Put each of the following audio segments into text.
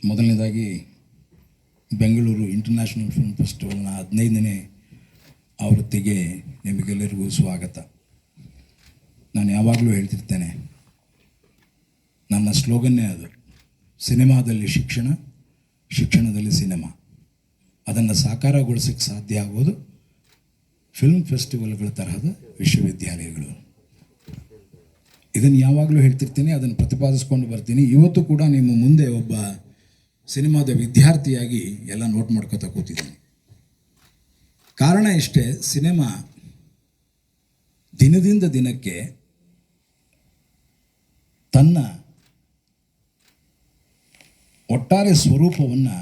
ಮೊದಲನೇದಾಗಿ Bengaluru international film ಫೆಸ್ಟಿವಲ್ನ 15ನೇ ಆವೃತ್ತಿಗೆ ನಿಮಗೆಲ್ಲರಿಗೂ ಸ್ವಾಗತ. ನಾನು ಯಾವಾಗಲೂ ಹೇಳ್ತಿರ್ತೇನೆ, ನನ್ನ ಸ್ಲೋಗನ್ನೇ ಅದು, ಸಿನಿಮಾದಲ್ಲಿ ಶಿಕ್ಷಣ, ಶಿಕ್ಷಣದಲ್ಲಿ ಸಿನಿಮಾ. ಅದನ್ನು ಸಾಕಾರಗೊಳಿಸೋಕ್ಕೆ ಸಾಧ್ಯ ಆಗೋದು ಫಿಲ್ಮ್ ಫೆಸ್ಟಿವಲ್ಗಳ ತರಹದ ವಿಶ್ವವಿದ್ಯಾಲಯಗಳು. ಇದನ್ನು ಯಾವಾಗಲೂ ಹೇಳ್ತಿರ್ತೀನಿ, ಅದನ್ನು ಪ್ರತಿಪಾದಿಸ್ಕೊಂಡು ಬರ್ತೀನಿ. ಇವತ್ತು ಕೂಡ ನಿಮ್ಮ ಮುಂದೆ ಒಬ್ಬ ಸಿನಿಮಾದ ವಿದ್ಯಾರ್ಥಿಯಾಗಿ ಎಲ್ಲ ನೋಟ್ ಮಾಡ್ಕೋತಾ ಕೂತಿದ್ದೀನಿ. ಕಾರಣ ಇಷ್ಟೇ, ಸಿನಿಮಾ ದಿನದಿಂದ ದಿನಕ್ಕೆ ತನ್ನ ಒಟ್ಟಾರೆ ಸ್ವರೂಪವನ್ನು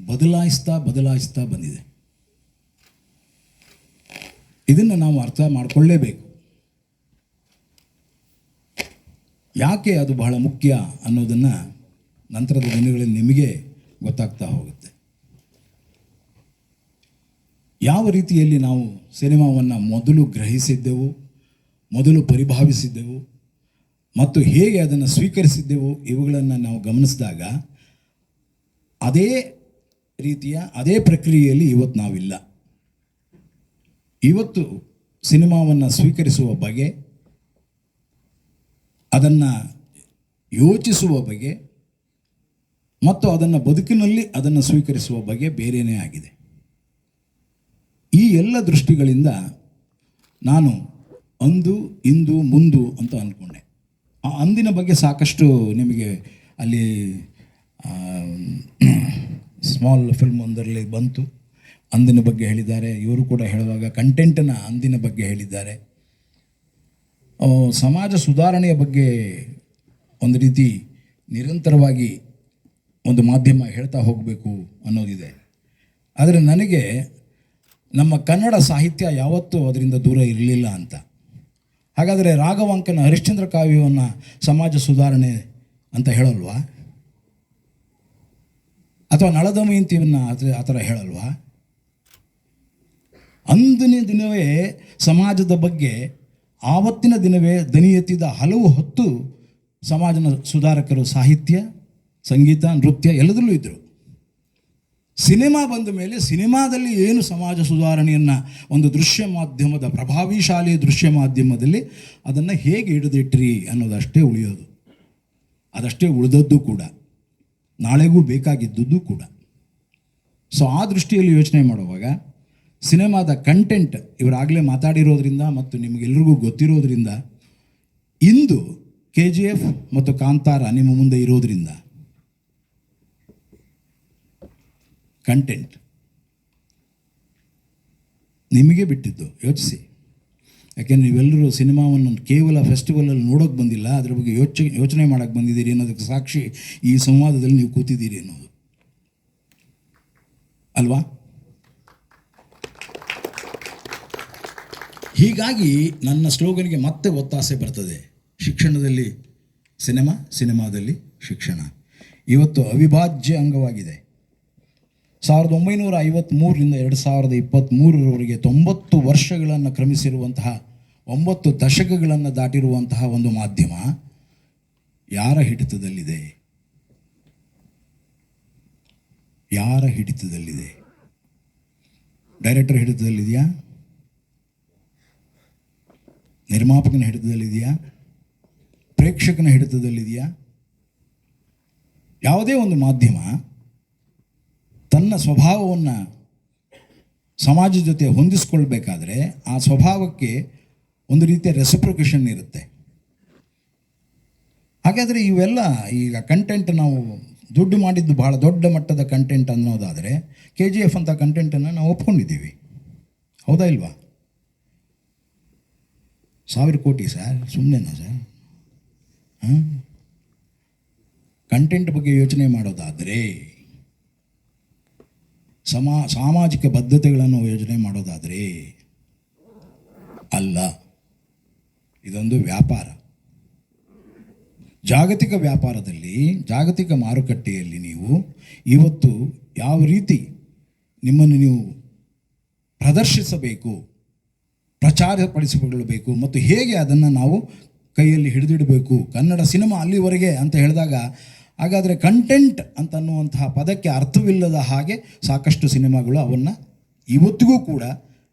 ಬದಲಾಯಿಸ್ತಾ ಬಂದಿದೆ. ಇದನ್ನು ನಾವು ಅರ್ಥ ಮಾಡಿಕೊಳ್ಳೇಬೇಕು. ಯಾಕೆ ಅದು ಬಹಳ ಮುಖ್ಯ ಅನ್ನೋದನ್ನು ನಂತರದ ದಿನಗಳಲ್ಲಿ ನಿಮಗೆ ಗೊತ್ತಾಗ್ತಾ ಹೋಗುತ್ತೆ. ಯಾವ ರೀತಿಯಲ್ಲಿ ನಾವು ಸಿನಿಮಾವನ್ನು ಮೊದಲು ಗ್ರಹಿಸಿದ್ದೆವು, ಮೊದಲು ಪರಿಭಾವಿಸಿದ್ದೆವು ಮತ್ತು ಹೇಗೆ ಅದನ್ನು ಸ್ವೀಕರಿಸಿದ್ದೆವು, ಇವುಗಳನ್ನು ನಾವು ಗಮನಿಸಿದಾಗ ಅದೇ ಪ್ರಕ್ರಿಯೆಯಲ್ಲಿ ಇವತ್ತು ನಾವಿಲ್ಲ. ಇವತ್ತು ಸಿನಿಮಾವನ್ನು ಸ್ವೀಕರಿಸುವ ಬಗೆ, ಅದನ್ನು ಯೋಚಿಸುವ ಬಗೆ ಮತ್ತು ಅದನ್ನು ಬದುಕಿನಲ್ಲಿ ಅದನ್ನು ಸ್ವೀಕರಿಸುವ ಬಗೆ ಬೇರೆಯೇ ಆಗಿದೆ. ಈ ಎಲ್ಲ ದೃಷ್ಟಿಗಳಿಂದ ನಾನು ಅಂದು, ಇಂದು, ಮುಂದು ಅಂತ ಅಂದ್ಕೊಂಡೆ. ಆ ಅಂದಿನ ಬಗ್ಗೆ ಸಾಕಷ್ಟು ನಿಮಗೆ ಅಲ್ಲಿ ಸ್ಮಾಲ್ ಫಿಲ್ಮ್ ಒಂದರಲ್ಲಿ ಬಂತು, ಅಂದಿನ ಬಗ್ಗೆ ಹೇಳಿದ್ದಾರೆ. ಇವರು ಕೂಡ ಹೇಳುವಾಗ ಕಂಟೆಂಟನ್ನು ಅಂದಿನ ಬಗ್ಗೆ ಹೇಳಿದ್ದಾರೆ. ಸಮಾಜ ಸುಧಾರಣೆಯ ಬಗ್ಗೆ ಒಂದು ರೀತಿ ನಿರಂತರವಾಗಿ ಒಂದು ಮಾಧ್ಯಮ ಹೇಳ್ತಾ ಹೋಗಬೇಕು ಅನ್ನೋದಿದೆ. ಆದರೆ ನನಗೆ ನಮ್ಮ ಕನ್ನಡ ಸಾಹಿತ್ಯ ಯಾವತ್ತೂ ಅದರಿಂದ ದೂರ ಇರಲಿಲ್ಲ ಅಂತ. ಹಾಗಾದರೆ ರಾಘವಾಂಕನ ಹರಿಶ್ಚಂದ್ರ ಕಾವ್ಯವನ್ನು ಸಮಾಜ ಸುಧಾರಣೆ ಅಂತ ಹೇಳಲ್ವಾ? ಅಥವಾ ನಳದಮಯಂತಿಯನ್ನು ಆ ಥರ ಹೇಳಲ್ವಾ? ಅಂದಿನ ದಿನವೇ ಸಮಾಜದ ಬಗ್ಗೆ ಆವತ್ತಿನ ದಿನವೇ ದನಿ ಎತ್ತಿದ ಹಲವು ಹೊತ್ತು ಸಮಾಜದ ಸುಧಾರಕರು ಸಾಹಿತ್ಯ, ಸಂಗೀತ, ನೃತ್ಯ ಎಲ್ಲದರಲ್ಲೂ ಇದ್ದರು. ಸಿನಿಮಾ ಬಂದ ಮೇಲೆ ಸಿನಿಮಾದಲ್ಲಿ ಏನು ಸಮಾಜ ಸುಧಾರಣೆಯನ್ನು ಒಂದು ದೃಶ್ಯ ಮಾಧ್ಯಮದ, ಪ್ರಭಾವಿಶಾಲಿ ದೃಶ್ಯ ಮಾಧ್ಯಮದಲ್ಲಿ ಅದನ್ನು ಹೇಗೆ ಹಿಡಿದಿಟ್ರಿ ಅನ್ನೋದಷ್ಟೇ ಉಳಿಯೋದು. ಅದಷ್ಟೇ ಉಳಿದದ್ದು ಕೂಡ, ನಾಳೆಗೂ ಬೇಕಾಗಿದ್ದದ್ದು ಕೂಡ. ಸೊ ಆ ದೃಷ್ಟಿಯಲ್ಲಿ ಯೋಚನೆ ಮಾಡುವಾಗ ಸಿನಿಮಾದ ಕಂಟೆಂಟ್ ಇವರಾಗಲೇ ಮಾತಾಡಿರೋದ್ರಿಂದ ಮತ್ತು ನಿಮಗೆಲ್ಲರಿಗೂ ಗೊತ್ತಿರೋದ್ರಿಂದ, ಇಂದು KGF ಮತ್ತು ಕಾಂತಾರ ನಿಮ್ಮ ಮುಂದೆ ಇರೋದ್ರಿಂದ ಕಂಟೆಂಟ್ ನಿಮಗೆ ಬಿಟ್ಟಿದ್ದು. ಯೋಚಿಸಿ. ಯಾಕೆಂದರೆ ನೀವೆಲ್ಲರೂ ಸಿನಿಮಾವನ್ನು ಕೇವಲ ಫೆಸ್ಟಿವಲಲ್ಲಿ ನೋಡೋಕ್ಕೆ ಬಂದಿಲ್ಲ, ಅದ್ರ ಬಗ್ಗೆ ಯೋಚನೆ ಮಾಡೋಕ್ಕೆ ಬಂದಿದ್ದೀರಿ ಅನ್ನೋದಕ್ಕೆ ಸಾಕ್ಷಿ ಈ ಸಂವಾದದಲ್ಲಿ ನೀವು ಕೂತಿದ್ದೀರಿ ಅನ್ನೋದು ಅಲ್ವಾ? ಹೀಗಾಗಿ ನನ್ನ ಸ್ಲೋಗನ್ಗೆ ಮತ್ತೆ ಒತ್ತಾಸೆ ಬರ್ತದೆ, ಶಿಕ್ಷಣದಲ್ಲಿ ಸಿನಿಮಾ, ಸಿನಿಮಾದಲ್ಲಿ ಶಿಕ್ಷಣ. ಇವತ್ತು ಅವಿಭಾಜ್ಯ ಅಂಗವಾಗಿದೆ. 1953ರಿಂದ 2023ರವರೆಗೆ 90 ವರ್ಷಗಳನ್ನು ಕ್ರಮಿಸಿರುವಂತಹ, 9 ದಶಕಗಳನ್ನು ದಾಟಿರುವಂತಹ ಒಂದು ಮಾಧ್ಯಮ ಯಾರ ಹಿಡಿತದಲ್ಲಿದೆ? ಯಾರ ಹಿಡಿತದಲ್ಲಿದೆ? ಡೈರೆಕ್ಟರ್ ಹಿಡಿತದಲ್ಲಿದೆಯಾ? ನಿರ್ಮಾಪಕನ ಹಿಡಿತದಲ್ಲಿದೆಯಾ? ಪ್ರೇಕ್ಷಕನ ಹಿಡಿತದಲ್ಲಿದೆಯಾ? ಯಾವುದೇ ಒಂದು ಮಾಧ್ಯಮ ತನ್ನ ಸ್ವಭಾವವನ್ನು ಸಮಾಜದ ಜೊತೆ ಹೊಂದಿಸ್ಕೊಳ್ಬೇಕಾದ್ರೆ ಆ ಸ್ವಭಾವಕ್ಕೆ ಒಂದು ರೀತಿಯ ರೆಸಿಪ್ರೊಕೇಷನ್ ಇರುತ್ತೆ. ಹಾಗಾದರೆ ಇವೆಲ್ಲ ಈಗ ಕಂಟೆಂಟ್ ನಾವು ದುಡ್ಡು ಮಾಡಿದ್ದು ಭಾಳ ದೊಡ್ಡ ಮಟ್ಟದ ಕಂಟೆಂಟ್ ಅನ್ನೋದಾದರೆ KGF ಅಂತ ಕಂಟೆಂಟನ್ನು ನಾವು ಒಪ್ಕೊಂಡಿದ್ದೀವಿ, ಹೌದಾ ಇಲ್ವಾ? 1000 ಕೋಟಿ ಸರ್, ಸುಮ್ಮನೆನಾ ಸರ್? ಕಂಟೆಂಟ್ ಬಗ್ಗೆ ಯೋಚನೆ ಮಾಡೋದಾದರೆ, ಸಾಮಾಜಿಕ ಬದ್ಧತೆಗಳನ್ನು ಯೋಚನೆ ಮಾಡೋದಾದರೆ ಅಲ್ಲ. ಇದೊಂದು ವ್ಯಾಪಾರ. ಜಾಗತಿಕ ವ್ಯಾಪಾರದಲ್ಲಿ, ಜಾಗತಿಕ ಮಾರುಕಟ್ಟೆಯಲ್ಲಿ ನೀವು ಇವತ್ತು ಯಾವ ರೀತಿ ನಿಮ್ಮನ್ನು ನೀವು ಪ್ರದರ್ಶಿಸಬೇಕು, ಪ್ರಚಾರಪಡಿಸಿಕೊಳ್ಳಬೇಕು ಮತ್ತು ಹೇಗೆ ಅದನ್ನು ನಾವು ಕೈಯಲ್ಲಿ ಹಿಡಿದಿಡಬೇಕು. ಕನ್ನಡ ಸಿನಿಮಾ ಅಲ್ಲಿವರೆಗೆ ಅಂತ ಹೇಳಿದಾಗ ಹಾಗಾದರೆ ಕಂಟೆಂಟ್ ಅಂತನ್ನುವಂತಹ ಪದಕ್ಕೆ ಅರ್ಥವಿಲ್ಲದ ಹಾಗೆ ಸಾಕಷ್ಟು ಸಿನಿಮಾಗಳು ಅವನ್ನು ಇವತ್ತಿಗೂ ಕೂಡ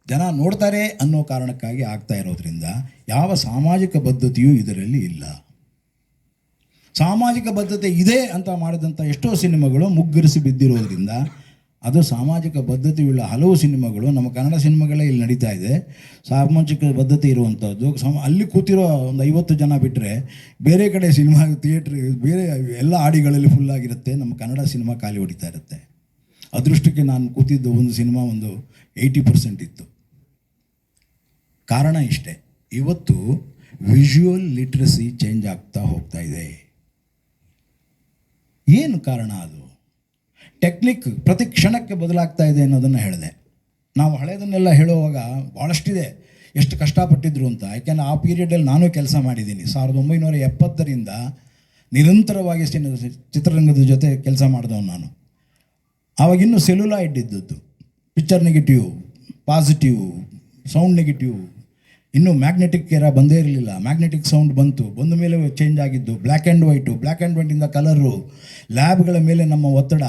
ಜನ ನೋಡ್ತಾರೆ ಅನ್ನೋ ಕಾರಣಕ್ಕಾಗಿ ಆಗ್ತಾ ಇರೋದ್ರಿಂದ ಯಾವ ಸಾಮಾಜಿಕ ಬದ್ಧತೆಯೂ ಇದರಲ್ಲಿ ಇಲ್ಲ. ಸಾಮಾಜಿಕ ಬದ್ಧತೆ ಇದೆ ಅಂತ ಮಾಡಿದಂಥ ಎಷ್ಟೋ ಸಿನಿಮಾಗಳು ಮುಗ್ಗರಿಸಿ ಬಿದ್ದಿರೋದ್ರಿಂದ ಅದು ಸಾಮಾಜಿಕ ಬದ್ಧತೆಯುಳ್ಳ ಹಲವು ಸಿನಿಮಾಗಳು ನಮ್ಮ ಕನ್ನಡ ಸಿನಿಮಾಗಳೇ ಇಲ್ಲಿ ನಡೀತಾ ಇದೆ. ಸಾಮಾಜಿಕ ಬದ್ಧತೆ ಇರುವಂಥದ್ದು ಅಲ್ಲಿ ಕೂತಿರೋ ಒಂದು 50 ಜನ ಬಿಟ್ಟರೆ ಬೇರೆ ಕಡೆ ಸಿನಿಮಾ ಥಿಯೇಟ್ರ್ ಬೇರೆ ಎಲ್ಲ ಆಡಿಗಳಲ್ಲಿ ಫುಲ್ಲಾಗಿರುತ್ತೆ. ನಮ್ಮ ಕನ್ನಡ ಸಿನಿಮಾ ಖಾಲಿ ಹೊಡಿತಾ ಇರುತ್ತೆ. ಅದೃಷ್ಟಕ್ಕೆ ನಾನು ಕೂತಿದ್ದು ಒಂದು ಸಿನಿಮಾ ಒಂದು 80% ಇತ್ತು. ಕಾರಣ ಇಷ್ಟೇ, ಇವತ್ತು ವಿಜುವಲ್ ಲಿಟ್ರಸಿ ಚೇಂಜ್ ಆಗ್ತಾ ಹೋಗ್ತಾ ಇದೆ. ಏನು ಕಾರಣ? ಅದು ಟೆಕ್ನಿಕ್ ಪ್ರತಿ ಕ್ಷಣಕ್ಕೆ ಬದಲಾಗ್ತಾ ಇದೆ ಅನ್ನೋದನ್ನು ಹೇಳಿದೆ. ನಾವು ಹಳೆಯದನ್ನೆಲ್ಲ ಹೇಳುವಾಗ ಭಾಳಷ್ಟಿದೆ ಎಷ್ಟು ಕಷ್ಟಪಟ್ಟಿದ್ರು ಅಂತ. ಯಾಕೆಂದರೆ ಆ ಪೀರಿಯಡಲ್ಲಿ ನಾನು ಕೆಲಸ ಮಾಡಿದ್ದೀನಿ. 1970ರಿಂದ ನಿರಂತರವಾಗಿ ಚಿತ್ರರಂಗದ ಜೊತೆ ಕೆಲಸ ಮಾಡಿದವನು ನಾನು. ಆವಾಗಿನ್ನೂ ಸೆಲ್ಯುಲಾಯ್ಡ್ ಇದ್ದದ್ದು, picture negative, positive, sound negative, ಇನ್ನೂ ಮ್ಯಾಗ್ನೆಟಿಕ್ ಏರಾ ಬಂದೇ ಇರಲಿಲ್ಲ. ಮ್ಯಾಗ್ನೆಟಿಕ್ ಸೌಂಡ್ ಬಂದ ಮೇಲೆ ಚೇಂಜ್ ಆಗಿದ್ದು ಬ್ಲ್ಯಾಕ್ ಆ್ಯಂಡ್ ವೈಟಿಂದ ಕಲರು, ಲ್ಯಾಬ್ಗಳ ಮೇಲೆ ನಮ್ಮ ಒತ್ತಡ,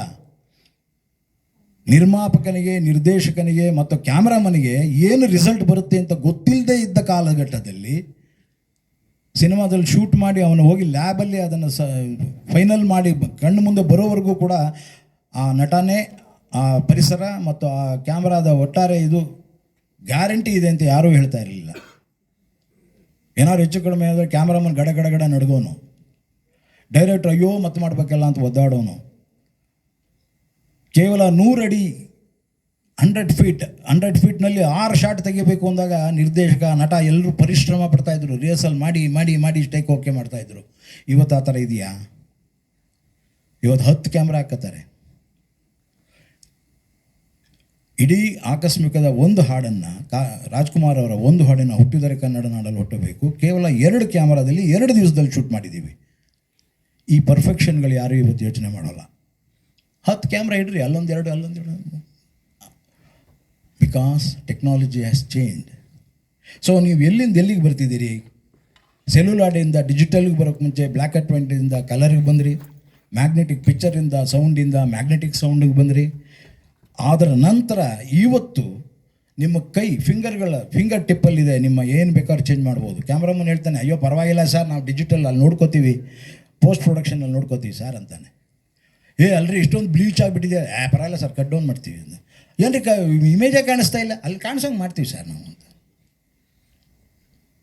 ನಿರ್ಮಾಪಕನಿಗೆ, ನಿರ್ದೇಶಕನಿಗೆ ಮತ್ತು ಕ್ಯಾಮ್ರಾಮನಿಗೆ ಏನು ರಿಸಲ್ಟ್ ಬರುತ್ತೆ ಅಂತ ಗೊತ್ತಿಲ್ಲದೆ ಇದ್ದ ಕಾಲಘಟ್ಟದಲ್ಲಿ ಸಿನಿಮಾದಲ್ಲಿ ಶೂಟ್ ಮಾಡಿ ಅವನು ಹೋಗಿ ಲ್ಯಾಬಲ್ಲಿ ಅದನ್ನು ಫೈನಲ್ ಮಾಡಿ ಕಣ್ಣು ಮುಂದೆ ಬರೋವರೆಗೂ ಕೂಡ ಆ ನಟನೆ, ಆ ಪರಿಸರ ಮತ್ತು ಆ ಕ್ಯಾಮ್ರಾದ ಒಟ್ಟಾರೆ ಇದು ಗ್ಯಾರಂಟಿ ಇದೆ ಅಂತ ಯಾರೂ ಹೇಳ್ತಾ ಇರಲಿಲ್ಲ. ಏನಾದ್ರು ಹೆಚ್ಚು ಕಡಿಮೆ ಆದರೆ ಕ್ಯಾಮ್ರಾಮನ್ ಗಡ ನಡ್ಗೋನು, ಡೈರೆಕ್ಟ್ರ್ ಅಯ್ಯೋ ಮತ್ತೆ ಮಾಡಬೇಕಲ್ಲ ಅಂತ ಒದ್ದಾಡೋನು. ಕೇವಲ 100 ಅಡಿ 100 ಫೀಟ್ನಲ್ಲಿ 6 ಶಾಟ್ ತೆಗಿಬೇಕು ಅಂದಾಗ ನಿರ್ದೇಶಕ, ನಟ ಎಲ್ಲರೂ ಪರಿಶ್ರಮ ಪಡ್ತಾಯಿದ್ರು. ರಿಹರ್ಸಲ್ ಮಾಡಿ ಸ್ಟೇಕ್ ಓಕೆ ಮಾಡ್ತಾಯಿದ್ರು. ಇವತ್ತು ಆ ಥರ ಇದೆಯಾ? ಇವತ್ತು 10 ಕ್ಯಾಮ್ರಾ ಹಾಕತ್ತಾರೆ. ಇಡೀ ಆಕಸ್ಮಿಕದ ಒಂದು ಹಾಡನ್ನು ರಾಜ್ಕುಮಾರ್ ಅವರ ಒಂದು ಹಾಡನ್ನು ಹುಟ್ಟಿದರೆ ಕನ್ನಡ ನಾಡಲ್ಲಿ ಹುಟ್ಟಬೇಕು ಕೇವಲ 2 ಕ್ಯಾಮ್ರಾದಲ್ಲಿ 2 ದಿವಸದಲ್ಲಿ ಶೂಟ್ ಮಾಡಿದ್ದೀವಿ. ಈ ಪರ್ಫೆಕ್ಷನ್ಗಳು ಯಾರೂ ಇವತ್ತು ಯೋಚನೆ ಮಾಡೋಲ್ಲ. 10 ಕ್ಯಾಮ್ರಾ ಇಡ್ರಿ, ಅಲ್ಲೊಂದೆರಡು because technology has change. So ನೀವು ಎಲ್ಲಿಗೆ ಬರ್ತಿದ್ದೀರಿ? ಸೆಲ್ಯುಲಾಯ್ಡಿಂದ ಡಿಜಿಟಲ್ಗೆ ಬರೋಕ್ಕೆ ಮುಂಚೆ ಬ್ಲ್ಯಾಕ್ ಆ್ಯಂಡ್ ವೈಟಿಂದ ಕಲರ್ಗೆ ಬಂದ್ರಿ, ಮ್ಯಾಗ್ನೆಟಿಕ್ ಪಿಕ್ಚರಿಂದ ಸೌಂಡಿಂದ ಮ್ಯಾಗ್ನೆಟಿಕ್ ಸೌಂಡಿಗೆ ಬಂದ್ರಿ. ಅದರ ನಂತರ ಇವತ್ತು ನಿಮ್ಮ ಫಿಂಗರ್ ಟಿಪ್ಪಲ್ಲಿದೆ, ನಿಮ್ಮ ಏನು ಬೇಕಾದ್ರೂ ಚೇಂಜ್ ಮಾಡ್ಬೋದು. ಕ್ಯಾಮ್ರಾಮನ್ ಹೇಳ್ತಾನೆ, ಅಯ್ಯೋ ಪರವಾಗಿಲ್ಲ ಸರ್, ನಾವು ಡಿಜಿಟಲ್ ಅಲ್ಲಿ ನೋಡ್ಕೋತೀವಿ, ಪೋಸ್ಟ್ ಪ್ರೊಡಕ್ಷನಲ್ಲಿ ನೋಡ್ಕೋತೀವಿ ಸರ್ ಅಂತಾನೆ. ಅಲ್ರಿ ಇಷ್ಟೊಂದು ಬ್ಲೀಚ್ ಆಗಿಬಿಟ್ಟಿದೆ, ಪರವಾಗಿಲ್ಲ ಸರ್ ಕಟ್ ಡೌನ್ ಮಾಡ್ತೀವಿ ಅಂತ. ಏನ್ರಿ ಇಮೇಜೇ ಕಾಣಿಸ್ತಾ ಇಲ್ಲ, ಅಲ್ಲಿ ಕಾಣಿಸೋಂಗೆ ಮಾಡ್ತೀವಿ ಸರ್ ನಾವು ಅಂತ.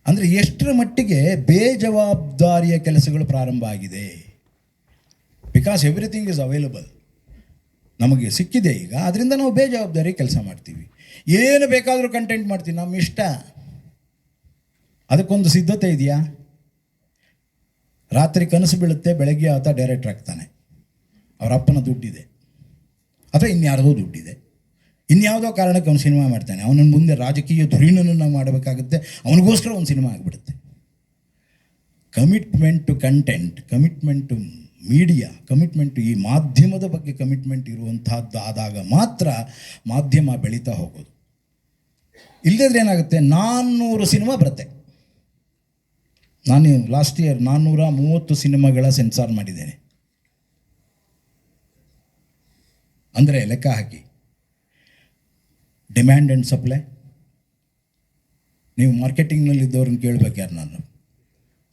ಅಂದರೆ ಎಷ್ಟರ ಮಟ್ಟಿಗೆ ಬೇಜವಾಬ್ದಾರಿಯ ಕೆಲಸಗಳು ಪ್ರಾರಂಭ ಆಗಿದೆ. ಬಿಕಾಸ್ ಎವ್ರಿಥಿಂಗ್ ಈಸ್ ಅವೈಲಬಲ್, ನಮಗೆ ಸಿಕ್ಕಿದೆ ಈಗ, ಅದರಿಂದ ನಾವು ಬೇಜವಾಬ್ದಾರಿ ಕೆಲಸ ಮಾಡ್ತೀವಿ. ಏನು ಬೇಕಾದರೂ ಕಂಟೆಂಟ್ ಮಾಡ್ತೀವಿ, ನಮ್ಮ ಇಷ್ಟ. ಅದಕ್ಕೊಂದು ಸಿದ್ಧತೆ ಇದೆಯಾ? ರಾತ್ರಿ ಕನಸು ಬೀಳುತ್ತೆ, ಬೆಳಗ್ಗೆ ಆತ ಡೈರೆಕ್ಟರ್ ಆಗ್ತಾನೆ, ಅವರ ಅಪ್ಪನ ದುಡ್ಡಿದೆ ಅಥವಾ ಇನ್ಯಾರದೋ ದುಡ್ಡಿದೆ, ಇನ್ಯಾವುದೋ ಕಾರಣಕ್ಕೆ ಅವನು ಸಿನಿಮಾ ಮಾಡ್ತಾನೆ. ಅವನ ಮುಂದೆ ರಾಜಕೀಯ ಧುರೀಣನನ್ನು ಮಾಡಬೇಕಾಗುತ್ತೆ, ಅವನಿಗೋಸ್ಕರ ಒಂದು ಸಿನಿಮಾ ಆಗಿಬಿಡುತ್ತೆ. Commitment to content, commitment to media, commitment ಈ ಮಾಧ್ಯಮದ ಬಗ್ಗೆ ಕಮಿಟ್ಮೆಂಟ್ ಇರುವಂತಹದ್ದು ಆದಾಗ ಮಾತ್ರ ಮಾಧ್ಯಮ ಬೆಳೀತಾ ಹೋಗೋದು. ಇಲ್ಲದಿದ್ರೆ ಏನಾಗುತ್ತೆ, 400 ಸಿನಿಮಾ ಬರುತ್ತೆ. ನಾನು ಲಾಸ್ಟ್ ಇಯರ್ 430 ಸಿನಿಮಾಗಳ ಸೆನ್ಸಾರ್ ಮಾಡಿದ್ದೇನೆ. ಅಂದರೆ ಲೆಕ್ಕ ಹಾಕಿ, ಡಿಮ್ಯಾಂಡ್ ಆ್ಯಂಡ್ ಸಪ್ಲೈ. ನೀವು ಮಾರ್ಕೆಟಿಂಗ್ನಲ್ಲಿದ್ದವ್ರನ್ನ ಕೇಳ್ಬೇಕು ಯಾರು, ನಾನು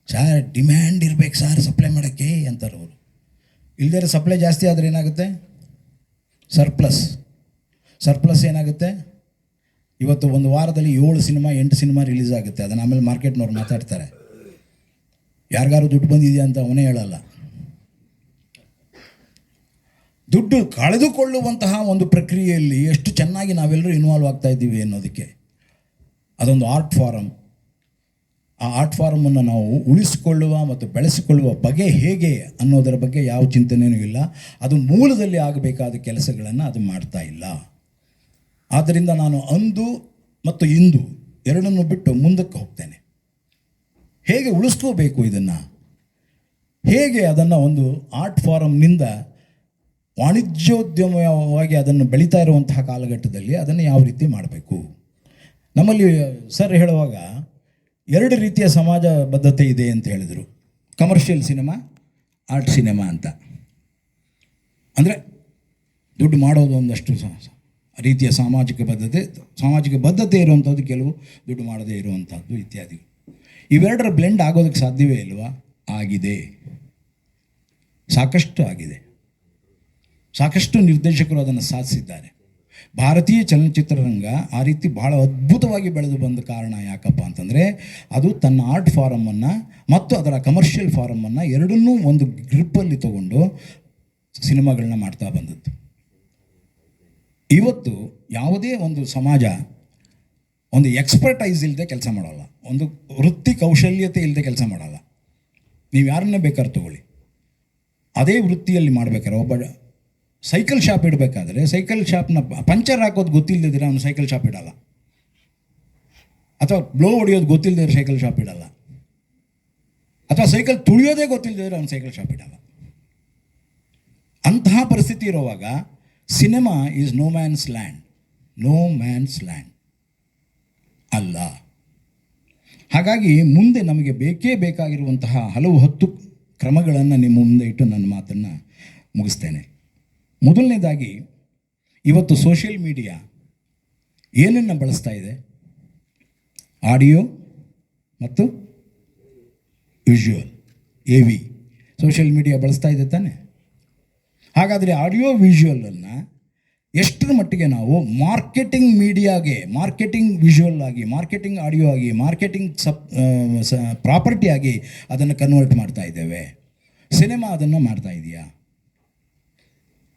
ಸರ್ ಡಿಮ್ಯಾಂಡ್ ಇರಬೇಕು ಸರ್ ಸಪ್ಲೈ ಮಾಡೋಕ್ಕೆ ಅಂತಾರೆ ಅವರು. ಇಲ್ಲದೇ ಸಪ್ಲೈ ಜಾಸ್ತಿ ಆದರೆ ಏನಾಗುತ್ತೆ? ಸರ್ಪ್ಲಸ್ ಏನಾಗುತ್ತೆ? ಇವತ್ತು ಒಂದು ವಾರದಲ್ಲಿ 7 ಸಿನಿಮಾ 8 ಸಿನಿಮಾ ರಿಲೀಸ್ ಆಗುತ್ತೆ. ಅದನ್ನು ಆಮೇಲೆ ಮಾರ್ಕೆಟ್ನವ್ರು ಮಾತಾಡ್ತಾರೆ. ಯಾರಿಗಾರು ದುಡ್ಡು ಬಂದಿದೆಯಾ ಅಂತ ಅವನೇ ಹೇಳಲ್ಲ. ದುಡ್ಡು ಕಳೆದುಕೊಳ್ಳುವಂತಹ ಒಂದು ಪ್ರಕ್ರಿಯೆಯಲ್ಲಿ ಎಷ್ಟು ಚೆನ್ನಾಗಿ ನಾವೆಲ್ಲರೂ ಇನ್ವಾಲ್ವ್ ಆಗ್ತಾ ಇದ್ದೀವಿ ಅನ್ನೋದಕ್ಕೆ ಅದೊಂದು ಆರ್ಟ್ ಫಾರಮ್. ಆ ಆರ್ಟ್ ಫಾರಮನ್ನು ನಾವು ಉಳಿಸಿಕೊಳ್ಳುವ ಮತ್ತು ಬೆಳೆಸಿಕೊಳ್ಳುವ ಬಗೆ ಹೇಗೆ ಅನ್ನೋದರ ಬಗ್ಗೆ ಯಾವ ಚಿಂತನೆಯೂ ಇಲ್ಲ. ಅದು ಮೂಲದಲ್ಲಿ ಆಗಬೇಕಾದ ಕೆಲಸಗಳನ್ನು ಅದು ಮಾಡ್ತಾ ಇಲ್ಲ. ಆದ್ದರಿಂದ ನಾನು ಅಂದು ಮತ್ತು ಇಂದು ಎರಡನ್ನೂ ಬಿಟ್ಟು ಮುಂದಕ್ಕೆ ಹೋಗ್ತೇನೆ. ಹೇಗೆ ಉಳಿಸ್ಕೋಬೇಕು ಇದನ್ನು, ಹೇಗೆ ಅದನ್ನು ಒಂದು ಆರ್ಟ್ ಫಾರಮ್ನಿಂದ ವಾಣಿಜ್ಯೋದ್ಯಮವಾಗಿ ಅದನ್ನು ಬೆಳೀತಾ ಇರುವಂತಹ ಕಾಲಘಟ್ಟದಲ್ಲಿ ಅದನ್ನು ಯಾವ ರೀತಿ ಮಾಡಬೇಕು. ನಮ್ಮಲ್ಲಿ ಸರ್ ಹೇಳುವಾಗ 2 ರೀತಿಯ ಸಮಾಜ ಬದ್ಧತೆ ಇದೆ ಅಂತ ಹೇಳಿದರು. ಕಮರ್ಷಿಯಲ್ ಸಿನಿಮಾ, ಆರ್ಟ್ ಸಿನಿಮಾ ಅಂತ. ಅಂದರೆ ದುಡ್ಡು ಮಾಡೋದು ಒಂದಷ್ಟು ರೀತಿಯ ಸಾಮಾಜಿಕ ಬದ್ಧತೆ ಇರುವಂಥದ್ದು, ಕೆಲವು ದುಡ್ಡು ಮಾಡದೇ ಇರುವಂಥದ್ದು ಇತ್ಯಾದಿ. ಇವೆರಡರ ಬ್ಲೆಂಡ್ ಆಗೋದಕ್ಕೆ ಸಾಧ್ಯವೇ ಇಲ್ವಾ? ಆಗಿದೆ, ಸಾಕಷ್ಟು ಆಗಿದೆ. ಸಾಕಷ್ಟು ನಿರ್ದೇಶಕರು ಅದನ್ನು ಸಾಧಿಸಿದ್ದಾರೆ. ಭಾರತೀಯ ಚಲನಚಿತ್ರರಂಗ ಆ ರೀತಿ ಬಹಳ ಅದ್ಭುತವಾಗಿ ಬೆಳೆದು ಬಂದ ಕಾರಣ ಯಾಕಪ್ಪ ಅಂತಂದರೆ, ಅದು ತನ್ನ ಆರ್ಟ್ ಫಾರಮನ್ನು ಮತ್ತು ಅದರ ಕಮರ್ಷಿಯಲ್ ಫಾರಮನ್ನು ಎರಡನ್ನೂ ಒಂದು ಗ್ರಿಪ್ಪಲ್ಲಿ ತಗೊಂಡು ಸಿನಿಮಾಗಳನ್ನ ಮಾಡ್ತಾ ಬಂದದ್ದು. ಇವತ್ತು ಯಾವುದೇ ಒಂದು ಸಮಾಜ ಒಂದು ಎಕ್ಸ್ಪರ್ಟೈಸ್ ಇಲ್ಲದೆ ಕೆಲಸ ಮಾಡೋಲ್ಲ, ಒಂದು ವೃತ್ತಿ ಕೌಶಲ್ಯತೆ ಇಲ್ಲದೆ ಕೆಲಸ ಮಾಡೋಲ್ಲ. ನೀವು ಯಾರನ್ನೇ ಬೇಕಾದ್ರೆ ತಗೊಳ್ಳಿ, ಅದೇ ವೃತ್ತಿಯಲ್ಲಿ ಮಾಡಬೇಕಾದ್ರೆ ಒಬ್ಬ ಸೈಕಲ್ ಶಾಪ್ ಇಡಬೇಕಾದ್ರೆ ಸೈಕಲ್ ಶಾಪ್ನ ಪಂಚರ್ ಹಾಕೋದು ಗೊತ್ತಿಲ್ಲದಿದ್ರೆ ಅವನು ಸೈಕಲ್ ಶಾಪ್ ಇಡಲ್ಲ, ಅಥವಾ ಬ್ಲೋ ಹೊಡೆಯೋದು ಗೊತ್ತಿಲ್ಲದಿದ್ರೆ ಸೈಕಲ್ ಶಾಪ್ ಇಡಲ್ಲ, ಅಥವಾ ಸೈಕಲ್ ತುಳಿಯೋದೇ ಗೊತ್ತಿಲ್ಲದಿದ್ರೆ ಅವನು ಸೈಕಲ್ ಶಾಪ್ ಇಡಲ್ಲ. ಅಂತಹ ಪರಿಸ್ಥಿತಿ ಇರುವಾಗ cinema is no man's land ಅಲ್ಲ. ಹಾಗಾಗಿ ಮುಂದೆ ನಮಗೆ ಬೇಕೇ ಬೇಕಾಗಿರುವಂತಹ ಹಲವು 10 ಕ್ರಮಗಳನ್ನು ನಿಮ್ಮ ಮುಂದೆ ಇಟ್ಟು ನನ್ನ ಮಾತನ್ನು ಮುಗಿಸ್ತೇನೆ. ಮೊದಲನೇದಾಗಿ, ಇವತ್ತು ಸೋಷಿಯಲ್ ಮೀಡಿಯಾ ಏನನ್ನು ಬಳಸ್ತಾ ಇದೆ? ಆಡಿಯೋ ಮತ್ತು ವಿಜುವಲ್, AV ಸೋಷಿಯಲ್ ಮೀಡಿಯಾ ಬಳಸ್ತಾ ಇದೆ ತಾನೆ. ಹಾಗಾದರೆ ಆಡಿಯೋ ವಿಜುವಲನ್ನು ಎಷ್ಟರ ಮಟ್ಟಿಗೆ ನಾವು ಮಾರ್ಕೆಟಿಂಗ್ ಮೀಡಿಯಾಗೆ, ಮಾರ್ಕೆಟಿಂಗ್ ವಿಜುವಲ್ ಆಗಿ, ಮಾರ್ಕೆಟಿಂಗ್ ಆಡಿಯೋ ಆಗಿ, ಮಾರ್ಕೆಟಿಂಗ್ ಪ್ರಾಪರ್ಟಿ ಆಗಿ ಅದನ್ನು ಕನ್ವರ್ಟ್ ಮಾಡ್ತಾ ಇದ್ದೇವೆ? ಸಿನಿಮಾ ಅದನ್ನು ಮಾಡ್ತಾ ಇದೆಯಾ?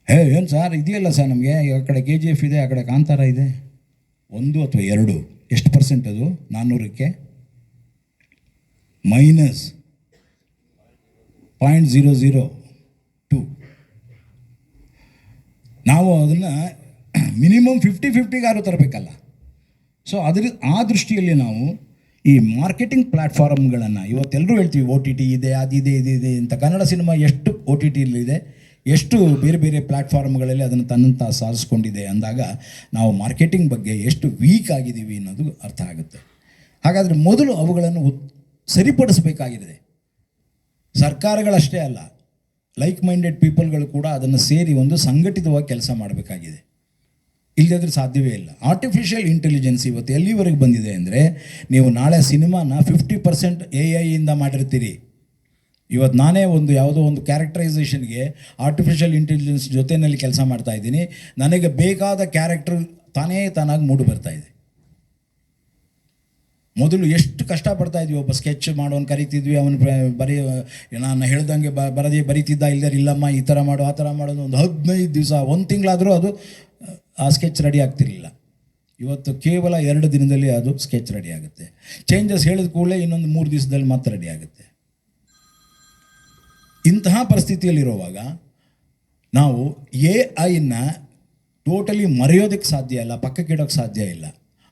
ಏನು ಸರ್ ಇದೆಯಲ್ಲ ಸರ್, ನಮಗೆ ಆ ಕಡೆ KGF ಇದೆ, ಆ ಕಡೆ ಕಾಂತಾರ ಇದೆ, 1 ಅಥವಾ 2, ಎಷ್ಟು ಪರ್ಸೆಂಟ್ ಅದು 400ಕ್ಕೆ? -0.002. ನಾವು ಅದನ್ನು ಮಿನಿಮಮ್ 50-50ಗಾರು ತರಬೇಕಲ್ಲ. ಸೊ ಆ ದೃಷ್ಟಿಯಲ್ಲಿ ನಾವು ಈ ಮಾರ್ಕೆಟಿಂಗ್ ಪ್ಲ್ಯಾಟ್ಫಾರ್ಮ್ಗಳನ್ನು ಇವತ್ತೆಲ್ಲರೂ ಹೇಳ್ತೀವಿ, OTT ಇದೆ, ಅದಿದೆ, ಇದಿದೆ ಅಂತ. ಕನ್ನಡ ಸಿನಿಮಾ ಎಷ್ಟು OTTಯಲ್ಲಿದೆ, ಎಷ್ಟು ಬೇರೆ ಬೇರೆ ಪ್ಲ್ಯಾಟ್ಫಾರ್ಮ್ಗಳಲ್ಲಿ ಅದನ್ನು ತನ್ನಂತ ಸಾಧಿಸ್ಕೊಂಡಿದೆ ಅಂದಾಗ ನಾವು ಮಾರ್ಕೆಟಿಂಗ್ ಬಗ್ಗೆ ಎಷ್ಟು ವೀಕ್ ಆಗಿದ್ದೀವಿ ಅನ್ನೋದು ಅರ್ಥ ಆಗುತ್ತೆ. ಹಾಗಾದರೆ ಮೊದಲು ಅವುಗಳನ್ನು ಸರಿಪಡಿಸಬೇಕಾಗಿದೆ. ಸರ್ಕಾರಗಳಷ್ಟೇ ಅಲ್ಲ, ಲೈಕ್ ಮೈಂಡೆಡ್ ಪೀಪಲ್ಗಳು ಕೂಡ ಅದನ್ನು ಸೇರಿ ಒಂದು ಸಂಘಟಿತವಾಗಿ ಕೆಲಸ ಮಾಡಬೇಕಾಗಿದೆ. ಇಲ್ಲದಿದ್ದರೆ ಸಾಧ್ಯವೇ ಇಲ್ಲ. ಆರ್ಟಿಫಿಷಿಯಲ್ ಇಂಟೆಲಿಜೆನ್ಸ್ ಇವತ್ತು ಎಲ್ಲಿವರೆಗೆ ಬಂದಿದೆ ಅಂದರೆ, ನೀವು ನಾಳೆ ಸಿನಿಮಾನ 50% AI ಇಂದ ಮಾಡಿರ್ತೀರಿ. ಇವತ್ತು ನಾನೇ ಯಾವುದೋ ಒಂದು ಕ್ಯಾರೆಕ್ಟರೈಸೇಷನ್ಗೆ ಆರ್ಟಿಫಿಷಿಯಲ್ ಇಂಟೆಲಿಜೆನ್ಸ್ ಜೊತೆಯಲ್ಲಿ ಕೆಲಸ ಮಾಡ್ತಾ ಇದ್ದೀನಿ. ನನಗೆ ಬೇಕಾದ ಕ್ಯಾರೆಕ್ಟರ್ ತಾನಾಗಿ ಮೂಡಿ ಬರ್ತಾ ಇದೆ. ಮೊದಲು ಎಷ್ಟು ಕಷ್ಟಪಡ್ತಾ ಇದ್ವಿ, ಒಬ್ಬ ಸ್ಕೆಚ್ ಮಾಡೋನು ಕರಿತಿದ್ವಿ, ಅವನು ನಾನು ಹೇಳ್ದಂಗೆ ಬರೀತಿದ್ದ, ಇಲ್ಲಮ್ಮ ಈ ಥರ ಮಾಡು, ಆ ಥರ ಮಾಡೋದು. ಒಂದು 15 ದಿವಸ, 1 ತಿಂಗಳಾದರೂ ಅದು ಆ ಸ್ಕೆಚ್ ರೆಡಿ ಆಗ್ತಿರಲಿಲ್ಲ. ಇವತ್ತು ಕೇವಲ 2 ದಿನದಲ್ಲಿ ಅದು ಸ್ಕೆಚ್ ರೆಡಿ ಆಗುತ್ತೆ. ಚೇಂಜಸ್ ಹೇಳಿದ ಕೂಡಲೇ ಇನ್ನೊಂದು 3 ದಿವಸದಲ್ಲಿ ಮತ್ತೆ ರೆಡಿ ಆಗುತ್ತೆ. ಇಂತಹ ಪರಿಸ್ಥಿತಿಯಲ್ಲಿರುವಾಗ ನಾವು AI ಟೋಟಲಿ ಮರೆಯೋದಕ್ಕೆ ಸಾಧ್ಯ ಇಲ್ಲ, ಪಕ್ಕಕ್ಕಿಡೋಕ್ಕೆ ಸಾಧ್ಯ ಇಲ್ಲ.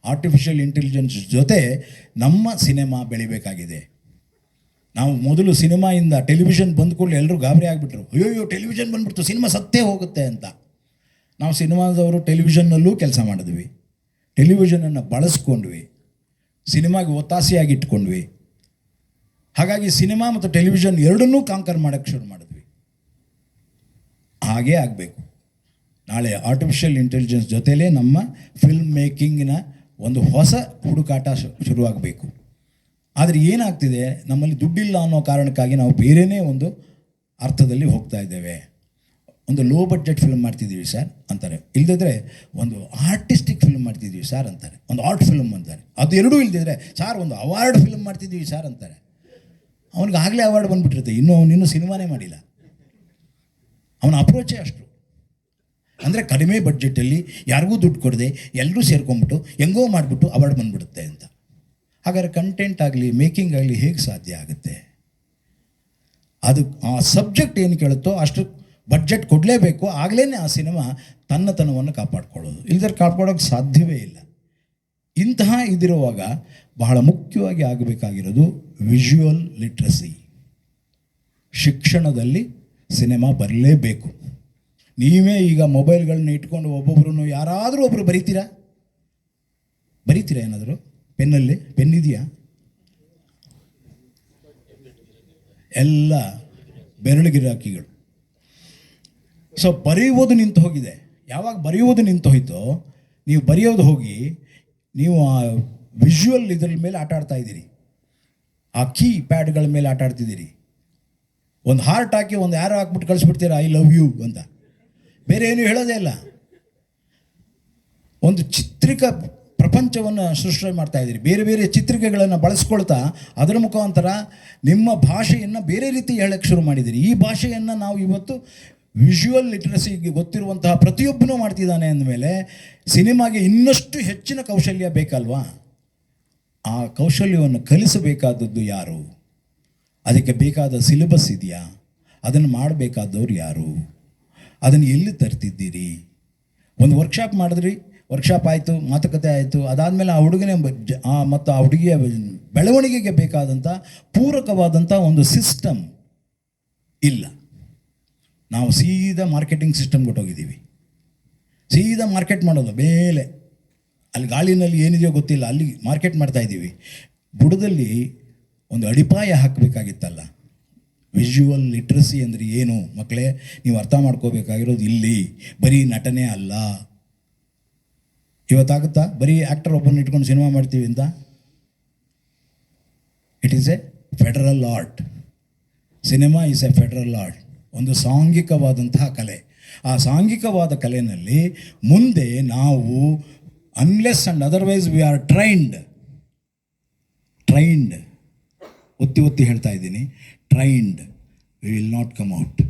ಆರ್ಟಿಫಿಷಿಯಲ್ ಇಂಟೆಲಿಜೆನ್ಸ್ ಜೊತೆ ನಮ್ಮ ಸಿನಿಮಾ ಬೆಳಿಬೇಕಾಗಿದೆ. ನಾವು ಮೊದಲು ಸಿನಿಮಾಯಿಂದ ಟೆಲಿವಿಷನ್ ಬಂದ ಕೂಡಲೇ ಎಲ್ಲರೂ ಗಾಬರಿ ಆಗಿಬಿಟ್ರು, ಅಯ್ಯೋ ಟೆಲಿವಿಷನ್ ಬಂದುಬಿಡ್ತು, ಸಿನಿಮಾ ಸತ್ತೇ ಹೋಗುತ್ತೆ ಅಂತ. ನಾವು ಸಿನಿಮಾದವರು ಟೆಲಿವಿಷನ್ನಲ್ಲೂ ಕೆಲಸ ಮಾಡಿದ್ವಿ, ಟೆಲಿವಿಷನನ್ನು ಬಳಸ್ಕೊಂಡ್ವಿ, ಸಿನಿಮಾಗೆ ಒತ್ತಾಸೆಯಾಗಿ ಇಟ್ಕೊಂಡ್ವಿ. ಹಾಗಾಗಿ ಸಿನಿಮಾ ಮತ್ತು ಟೆಲಿವಿಷನ್ ಎರಡನ್ನೂ ಕಾಂಕರ್ ಮಾಡೋಕ್ಕೆ ಶುರು ಮಾಡಿದ್ವಿ. ಹಾಗೇ ಆಗಬೇಕು. ನಾಳೆ ಆರ್ಟಿಫಿಷಿಯಲ್ ಇಂಟೆಲಿಜೆನ್ಸ್ ಜೊತೆಲೇ ನಮ್ಮ ಫಿಲ್ಮ್ ಮೇಕಿಂಗಿನ ಒಂದು ಹೊಸ ಹುಡುಕಾಟ ಶುರುವಾಗಬೇಕು. ಆದರೆ ಏನಾಗ್ತಿದೆ, ನಮ್ಮಲ್ಲಿ ದುಡ್ಡಿಲ್ಲ ಅನ್ನೋ ಕಾರಣಕ್ಕಾಗಿ ನಾವು ಬೇರೆಯೇ ಒಂದು ಅರ್ಥದಲ್ಲಿ ಹೋಗ್ತಾ ಇದ್ದೇವೆ. ಒಂದು ಲೋ ಬಡ್ಜೆಟ್ ಫಿಲ್ಮ್ ಮಾಡ್ತಿದ್ದೀವಿ ಸರ್ ಅಂತಾರೆ, ಇಲ್ಲದಿದ್ದರೆ ಒಂದು ಆರ್ಟಿಸ್ಟಿಕ್ ಫಿಲ್ಮ್ ಮಾಡ್ತಿದ್ದೀವಿ ಸರ್ ಅಂತಾರೆ, ಒಂದು ಆರ್ಟ್ ಫಿಲ್ಮ್ ಅಂತಾರೆ. ಅದು ಎರಡೂ ಇಲ್ಲದಿದ್ದರೆ ಸಾರ್ ಒಂದು ಅವಾರ್ಡ್ ಫಿಲ್ಮ್ ಮಾಡ್ತಿದ್ದೀವಿ ಸರ್ ಅಂತಾರೆ. ಅವನಿಗೆ ಆಗಲೇ ಅವಾರ್ಡ್ ಬಂದುಬಿಟ್ಟಿರುತ್ತೆ, ಅವನಿನ್ನೂ ಸಿನಿಮಾನೇ ಮಾಡಿಲ್ಲ. ಅವನ ಅಪ್ರೋಚೇ ಅಷ್ಟು. ಅಂದರೆ ಕಡಿಮೆ ಬಡ್ಜೆಟಲ್ಲಿ ಯಾರಿಗೂ ದುಡ್ಡು ಕೊಡದೆ ಎಲ್ಲರೂ ಸೇರ್ಕೊಂಡ್ಬಿಟ್ಟು ಹೆಂಗೋ ಮಾಡಿಬಿಟ್ಟು ಅವಾರ್ಡ್ ಬಂದುಬಿಡುತ್ತೆ ಅಂತ. ಹಾಗಾದರೆ ಕಂಟೆಂಟ್ ಆಗಲಿ, ಮೇಕಿಂಗ್ ಆಗಲಿ ಹೇಗೆ ಸಾಧ್ಯ ಆಗುತ್ತೆ? ಅದು ಆ ಸಬ್ಜೆಕ್ಟ್ ಏನು ಕೇಳುತ್ತೋ ಅಷ್ಟು ಬಡ್ಜೆಟ್ ಕೊಡಲೇಬೇಕು, ಆಗಲೇ ಆ ಸಿನಿಮಾ ತನ್ನತನವನ್ನು ಕಾಪಾಡ್ಕೊಳ್ಳೋದು. ಇಲ್ಲದ್ರೆ ಕಾಪಾಡೋಕ್ಕೆ ಸಾಧ್ಯವೇ ಇಲ್ಲ. ಇಂತಹ ಇದಿರುವಾಗ ಬಹಳ ಮುಖ್ಯವಾಗಿ ಆಗಬೇಕಾಗಿರೋದು ವಿಜುವಲ್ ಲಿಟ್ರಸಿ. ಶಿಕ್ಷಣದಲ್ಲಿ ಸಿನಿಮಾ ಬರಲೇಬೇಕು. ನೀವೇ ಈಗ ಮೊಬೈಲ್ಗಳನ್ನ ಇಟ್ಕೊಂಡು ಒಬ್ಬೊಬ್ಬರು ಯಾರಾದರೂ ಒಬ್ಬರು ಬರೀತೀರಾ ಏನಾದರೂ ಪೆನ್ನಲ್ಲಿ? ಪೆನ್ ಇದೆಯಾ? ಎಲ್ಲ ಬೆರಳುಗಿರಾಕಿಗಳು. ಸೊ ಬರೆಯುವುದು ನಿಂತು ಹೋಗಿದೆ. ಯಾವಾಗ ಬರೆಯುವುದು ನಿಂತು ಹೋಯ್ತೋ, ನೀವು ಬರೆಯೋದು ಹೋಗಿ ನೀವು ಆ ವಿಜುವಲ್ ಇದ್ರ ಮೇಲೆ ಆಟ ಆಡ್ತಾ ಇದ್ದೀರಿ, ಆ ಕೀ ಪ್ಯಾಡ್ಗಳ ಮೇಲೆ ಆಟ ಆಡ್ತಿದ್ದೀರಿ. ಒಂದು ಹಾರ್ಟ್ ಹಾಕಿ ಒಂದು ಯಾರೋ ಹಾಕ್ಬಿಟ್ಟು ಕಳಿಸ್ಬಿಡ್ತೀರ ಐ ಲವ್ ಯು ಅಂತ, ಬೇರೆ ಏನು ಹೇಳೋದೇ ಇಲ್ಲ. ಒಂದು ಚಿತ್ರಿಕ ಪ್ರಪಂಚವನ್ನು ಸೃಷ್ಟಿ ಮಾಡ್ತಾ ಇದ್ದೀರಿ. ಬೇರೆ ಬೇರೆ ಚಿತ್ರಿಕೆಗಳನ್ನು ಬಳಸ್ಕೊಳ್ತಾ ಅದರ ಮುಖಾಂತರ ನಿಮ್ಮ ಭಾಷೆಯನ್ನು ಬೇರೆ ರೀತಿ ಹೇಳಕ್ಕೆ ಶುರು ಮಾಡಿದ್ದೀರಿ. ಈ ಭಾಷೆಯನ್ನು ನಾವು ಇವತ್ತು ವಿಜುವಲ್ ಲಿಟ್ರಸಿಗೆ ಗೊತ್ತಿರುವಂತಹ ಪ್ರತಿಯೊಬ್ಬನೂ ಮಾಡ್ತಿದ್ದಾನೆ ಅಂದಮೇಲೆ ಸಿನಿಮಾಗೆ ಇನ್ನಷ್ಟು ಹೆಚ್ಚಿನ ಕೌಶಲ್ಯ ಬೇಕಲ್ವಾ? ಆ ಕೌಶಲ್ಯವನ್ನು ಕಲಿಸಬೇಕಾದದ್ದು ಯಾರು? ಅದಕ್ಕೆ ಬೇಕಾದ ಸಿಲೆಬಸ್ ಇದೆಯಾ? ಅದನ್ನು ಮಾಡಬೇಕಾದವ್ರು ಯಾರು? ಅದನ್ನು ಎಲ್ಲಿ ತರ್ತಿದ್ದೀರಿ? ಒಂದು ವರ್ಕ್ಶಾಪ್ ಮಾಡಿದ್ರಿ, ವರ್ಕ್ಶಾಪ್ ಆಯಿತು, ಮಾತುಕತೆ ಆಯಿತು, ಅದಾದಮೇಲೆ ಆ ಹುಡುಗನೇ ಮತ್ತು ಆ ಹುಡುಗಿಯ ಬೆಳವಣಿಗೆಗೆ ಬೇಕಾದಂಥ ಪೂರಕವಾದಂಥ ಒಂದು ಸಿಸ್ಟಮ್ ಇಲ್ಲ. ನಾವು ಸೀದಾ ಮಾರ್ಕೆಟಿಂಗ್ ಸಿಸ್ಟಮ್ ಕೊಟ್ಟೋಗಿದ್ದೀವಿ. ಸೀದಾ ಮಾರ್ಕೆಟ್ ಮಾಡೋದು ಮೇಲೆ, ಅಲ್ಲಿ ಗಾಳಿನಲ್ಲಿ ಏನಿದೆಯೋ ಗೊತ್ತಿಲ್ಲ, ಅಲ್ಲಿ ಮಾರ್ಕೆಟ್ ಮಾಡ್ತಾಯಿದ್ದೀವಿ. ಬುಡದಲ್ಲಿ ಒಂದು ಅಡಿಪಾಯ ಹಾಕಬೇಕಾಗಿತ್ತಲ್ಲ. ವಿಜುವಲ್ ಲಿಟ್ರಸಿ ಅಂದರೆ ಏನು ಮಕ್ಕಳೇ? ನೀವು ಅರ್ಥ ಮಾಡ್ಕೋಬೇಕಾಗಿರೋದು ಇಲ್ಲಿ ಬರೀ ನಟನೆ ಅಲ್ಲ. ಇವತ್ತಾಗುತ್ತಾ ಬರೀ ಆ್ಯಕ್ಟರ್ ಒಬ್ಬರನ್ನ ಇಟ್ಕೊಂಡು ಸಿನಿಮಾ ಮಾಡ್ತೀವಿ ಅಂತ? It is a federal art. Cinema is a federal art, ಒಂದು ಸಾಂಘಿಕವಾದಂತಹ ಕಲೆ. ಆ ಸಾಂಘಿಕವಾದ ಕಲೆಯಲ್ಲಿ ಮುಂದೆ ನಾವು unless and otherwise we are trained ಒತ್ತಿ ಒತ್ತಿ ಹೇಳ್ತಾ ಇದ್ದೀನಿ, trained we will not come out.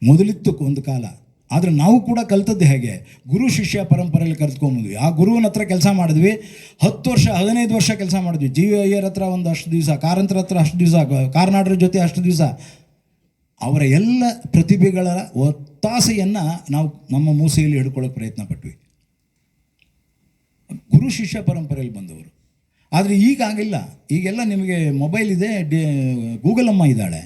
ಮೊದಲಿತ್ತು ಒಂದು ಕಾಲ, ಆದರೆ ನಾವು ಕೂಡ ಕಲ್ತದ್ದು ಹೇಗೆ? ಗುರು ಶಿಷ್ಯ ಪರಂಪರೆಯಲ್ಲಿ ಕಲ್ತ್ಕೊಂಬಂದ್ವಿ. ಆ ಗುರುವಿನ ಹತ್ರ ಕೆಲಸ ಮಾಡಿದ್ವಿ, 10 ವರ್ಷ 15 ವರ್ಷ ಕೆಲಸ ಮಾಡಿದ್ವಿ. ಜಿ ವಿ ಅಯ್ಯರ್ ಹತ್ರ ಒಂದು ಅಷ್ಟು ದಿವಸ, ಕಾರಂತರ ಹತ್ರ ಅಷ್ಟು ದಿವಸ, ಕಾರ್ನಾಡರ ಜೊತೆ ಅಷ್ಟು ದಿವಸ. ಅವರ ಎಲ್ಲ ಪ್ರತಿಭೆಗಳ ಒತ್ತಾಸೆಯನ್ನು ನಾವು ನಮ್ಮ ಮೂಸೆಯಲ್ಲಿ ಹಿಡ್ಕೊಳ್ಳೋಕೆ ಪ್ರಯತ್ನ ಪಟ್ವಿ, ಗುರು ಶಿಷ್ಯ ಪರಂಪರೆಯಲ್ಲಿ ಬಂದವರು. ಆದರೆ ಈಗ ಆಗಿಲ್ಲ. ಈಗೆಲ್ಲ ನಿಮಗೆ ಮೊಬೈಲ್ ಇದೆ, ಗೂಗಲ್ ಅಮ್ಮ ಇದ್ದಾಳೆ.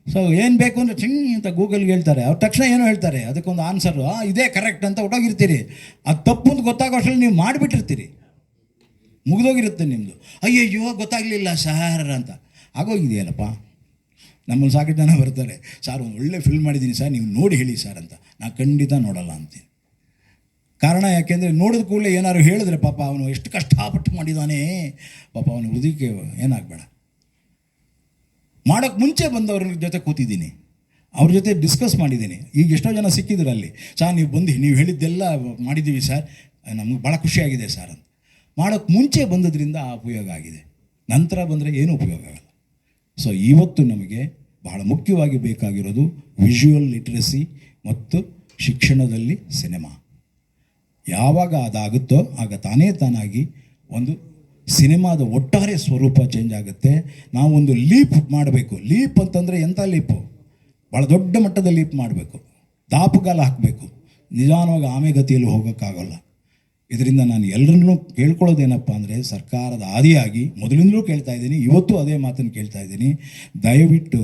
ಸೊ ಏನು ಬೇಕು ಅಂದರೆ ಚಿಂಗ್ ಅಂತ ಗೂಗಲ್ಗೆ ಹೇಳ್ತಾರೆ, ಅವ್ರು ತಕ್ಷಣ ಏನೋ ಹೇಳ್ತಾರೆ, ಅದಕ್ಕೊಂದು ಆನ್ಸರು ಇದೇ ಕರೆಕ್ಟ್ ಅಂತ ಹೊಟ್ಟೋಗಿರ್ತೀರಿ. ಅದು ತಪ್ಪು ಅಂತ ಗೊತ್ತಾಗೋಷ್ಟರಲ್ಲಿ ನೀವು ಮಾಡಿಬಿಟ್ಟಿರ್ತೀರಿ, ಮುಗಿದೋಗಿರುತ್ತೆ ನಿಮ್ಮದು. ಅಯ್ಯಯ್ಯೋ ಗೊತ್ತಾಗಲಿಲ್ಲ ಸರ್ ಅಂತ ಆಗೋಗಿದೆಯಲ್ಲಪ್ಪ. ನಮ್ಮಲ್ಲಿ ಸಾಕಷ್ಟು ಜನ ಬರ್ತಾರೆ, ಸರ್ ಒಂದು ಒಳ್ಳೆ ಫಿಲ್ಮ್ ಮಾಡಿದ್ದೀನಿ ಸರ್, ನೀವು ನೋಡಿ ಹೇಳಿ ಸರ್ ಅಂತ. ನಾನು ಖಂಡಿತ ನೋಡಲ್ಲ ಅಂತೀನಿ. ಕಾರಣ ಯಾಕೆಂದರೆ ನೋಡಿದ ಕೂಡಲೇ ಏನಾದ್ರು ಹೇಳಿದ್ರೆ ಪಾಪ ಅವನು ಎಷ್ಟು ಕಷ್ಟಪಟ್ಟು ಮಾಡಿದ್ದಾನೆ, ಪಾಪ ಅವನ ಹೃದಯಕ್ಕೆ ಏನಾಗಬೇಡ. ಮಾಡೋಕ್ಕೆ ಮುಂಚೆ ಬಂದವ್ರ ಜೊತೆ ಕೂತಿದ್ದೀನಿ, ಅವ್ರ ಜೊತೆ ಡಿಸ್ಕಸ್ ಮಾಡಿದ್ದೀನಿ. ಈಗ ಎಷ್ಟೋ ಜನ ಸಿಕ್ಕಿದ್ರು ಅಲ್ಲಿ, ಸರ್ ನೀವು ಬಂದು ನೀವು ಹೇಳಿದ್ದೆಲ್ಲ ಮಾಡಿದ್ದೀವಿ ಸರ್, ನಮಗೆ ಭಾಳ ಖುಷಿಯಾಗಿದೆ ಸರ್ ಅಂತ. ಮಾಡೋಕ್ಕೆ ಮುಂಚೆ ಬಂದದ್ರಿಂದ ಆ ಉಪಯೋಗ ಆಗಿದೆ, ನಂತರ ಬಂದರೆ ಏನೂ ಉಪಯೋಗ ಆಗಲ್ಲ. ಸೊ ಇವತ್ತು ನಮಗೆ ಬಹಳ ಮುಖ್ಯವಾಗಿ ಬೇಕಾಗಿರೋದು ವಿಜುವಲ್ ಲಿಟ್ರಸಿ ಮತ್ತು ಶಿಕ್ಷಣದಲ್ಲಿ ಸಿನಿಮಾ. ಯಾವಾಗ ಅದಾಗುತ್ತೋ ಆಗ ತಾನಾಗಿ ಒಂದು ಸಿನಿಮಾದ ಒಟ್ಟಾರೆ ಸ್ವರೂಪ ಚೇಂಜ್ ಆಗುತ್ತೆ. ನಾವೊಂದು ಲೀಪ್ ಮಾಡಬೇಕು. ಲೀಪ್ ಅಂತಂದರೆ ಎಂಥ ಲೀಪು? ಭಾಳ ದೊಡ್ಡ ಮಟ್ಟದ ಲೀಪ್ ಮಾಡಬೇಕು, ದಾಪುಗಾಲ ಹಾಕಬೇಕು. ನಿಧಾನವಾಗಿ ಆಮೆಗತಿಯಲ್ಲಿ ಹೋಗೋಕ್ಕಾಗಲ್ಲ. ಇದರಿಂದ ನಾನು ಎಲ್ಲರನ್ನೂ ಕೇಳ್ಕೊಳ್ಳೋದೇನಪ್ಪ ಅಂದರೆ, ಸರ್ಕಾರದ ಆದಿಯಾಗಿ ಮೊದಲಿಂದಲೂ ಕೇಳ್ತಾ ಇದ್ದೀನಿ, ಇವತ್ತು ಅದೇ ಮಾತನ್ನು ಕೇಳ್ತಾ ಇದ್ದೀನಿ, ದಯವಿಟ್ಟು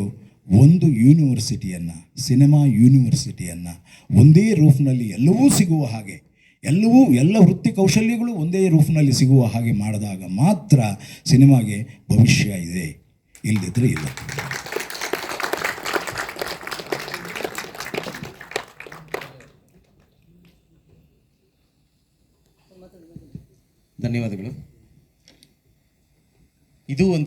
ಒಂದು ಯೂನಿವರ್ಸಿಟಿಯನ್ನು, ಸಿನಿಮಾ ಯೂನಿವರ್ಸಿಟಿಯನ್ನು ಒಂದೇ ರೂಫ್ನಲ್ಲಿ ಎಲ್ಲವೂ ಸಿಗುವ ಹಾಗೆ, ಎಲ್ಲ ವೃತ್ತಿ ಕೌಶಲ್ಯಗಳು ಒಂದೇ ರೂಫ್ನಲ್ಲಿ ಸಿಗುವ ಹಾಗೆ ಮಾಡಿದಾಗ ಮಾತ್ರ ಸಿನಿಮಾಗೆ ಭವಿಷ್ಯ ಇದೆ, ಇಲ್ಲದಿದ್ದರೆ ಇಲ್ಲ. ಧನ್ಯವಾದಗಳು. ಇದು ಒಂದು